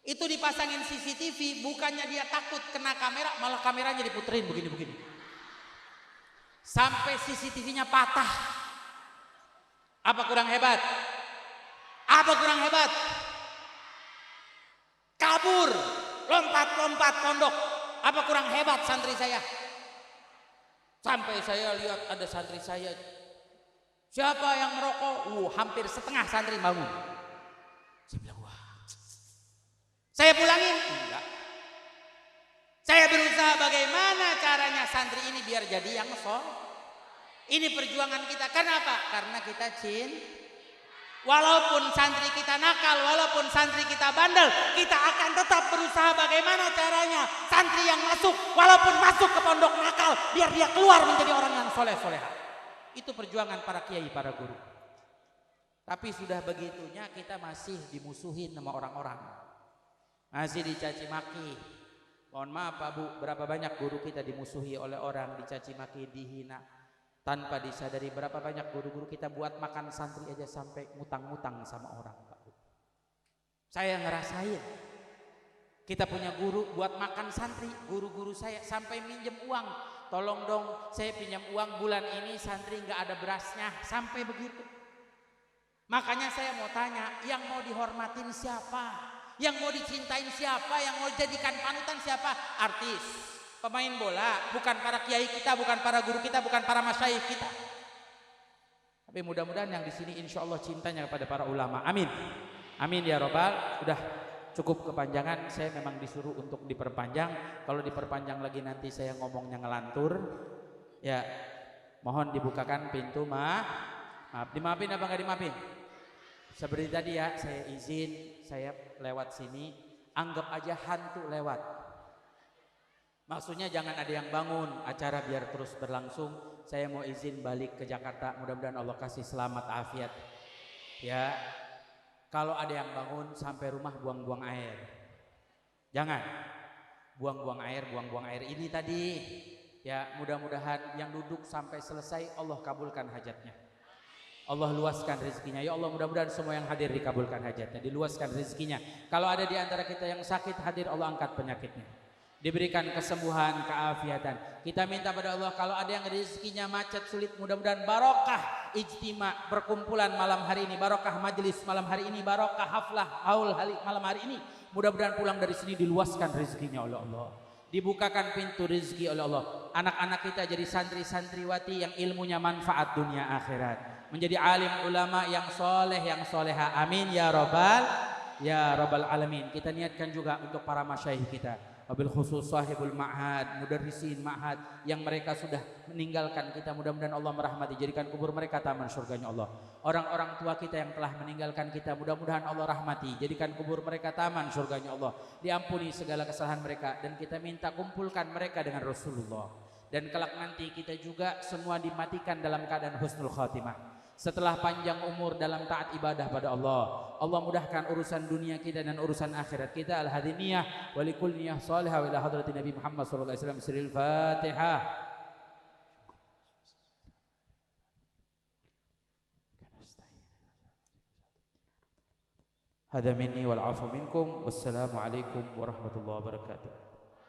Itu dipasangin CCTV, bukannya dia takut kena kamera, malah kameranya diputerin begini-begini. Sampai CCTV-nya patah. Apa kurang hebat? Apa kurang hebat? Kabur, lompat-lompat pondok. Apa kurang hebat santri saya? Sampai saya lihat ada santri saya, siapa yang merokok? Hampir setengah santri bangun. Saya bilang, wah. Saya pulangin? Enggak. Saya berusaha bagaimana caranya santri ini biar jadi yang Ini perjuangan kita. Kenapa? Karena kita walaupun santri kita nakal, walaupun santri kita bandel, kita akan tetap berusaha bagaimana caranya santri yang masuk, walaupun masuk ke pondok nakal, biar dia keluar menjadi orang yang soleh-solehah. Itu perjuangan para kiai, para guru. Tapi sudah begitunya kita masih dimusuhin sama orang-orang, masih dicaci maki. Mohon maaf Pak Bu, berapa banyak guru kita dimusuhi oleh orang, dicaci maki, dihina. Tanpa disadari berapa banyak guru-guru kita buat makan santri aja sampai ngutang-ngutang sama orang Pak Bu. Saya ngerasain. Kita punya guru buat makan santri, guru-guru saya sampai minjem uang. Tolong dong saya pinjam uang bulan ini santri nggak ada berasnya, sampai begitu. Makanya saya mau tanya, yang mau dihormatin siapa? Yang mau dicintain siapa? Yang mau dijadikan panutan siapa? Artis, pemain bola, bukan para kiai kita, bukan para guru kita, bukan para masyayikh kita. Tapi mudah-mudahan yang di sini insya Allah cintanya kepada para ulama. Amin. Amin ya robbal. Udah cukup kepanjangan, saya memang disuruh untuk diperpanjang. Kalau diperpanjang lagi nanti saya ngomongnya ngelantur. Ya, mohon dibukakan pintu maaf. Dimaafin apa nggak dimaafin? Seperti tadi ya, saya izin, saya lewat sini, anggap aja hantu lewat. Maksudnya jangan ada yang bangun, acara biar terus berlangsung. Saya mau izin balik ke Jakarta, mudah-mudahan Allah kasih selamat afiat. Ya, kalau ada yang bangun sampai rumah buang-buang air. Jangan buang-buang air ini tadi. Ya, mudah-mudahan yang duduk sampai selesai Allah kabulkan hajatnya. Allah luaskan rezekinya. Ya Allah, mudah-mudahan semua yang hadir dikabulkan hajatnya, diluaskan rezekinya. Kalau ada di antara kita yang sakit hadir, Allah angkat penyakitnya, diberikan kesembuhan, keafiatan. Kita minta pada Allah kalau ada yang rezekinya macet sulit, mudah-mudahan barokah ijtima perkumpulan malam hari ini, barokah majelis malam hari ini, barokah haflah haul malam hari ini. Mudah-mudahan pulang dari sini diluaskan rezekinya oleh Allah, dibukakan pintu rezeki oleh Allah. Anak-anak kita jadi santri-santriwati yang ilmunya manfaat dunia akhirat, menjadi alim ulama yang soleh yang soleha. Amin ya rabbal alamin. Kita niatkan juga untuk para masyayikh kita, wabil khusus sahibul ma'had, mudarrisin ma'had yang mereka sudah meninggalkan kita, mudah-mudahan Allah merahmati, jadikan kubur mereka taman surganya Allah. Orang-orang tua kita yang telah meninggalkan kita, mudah-mudahan Allah rahmati, jadikan kubur mereka taman surganya Allah. Diampuni segala kesalahan mereka, dan kita minta kumpulkan mereka dengan Rasulullah. Dan kelak nanti kita juga semua dimatikan dalam keadaan husnul khatimah, setelah panjang umur dalam taat ibadah pada Allah. Allah mudahkan urusan dunia kita dan urusan akhirat kita. Al-hadiniyah wa likul niyah salihah wa ila hadrati Nabi Muhammad sallallahu alaihi wasallam. Siril Fatihah. Hada minni wal afu minkum. Wassalamu alaikum warahmatullahi wabarakatuh.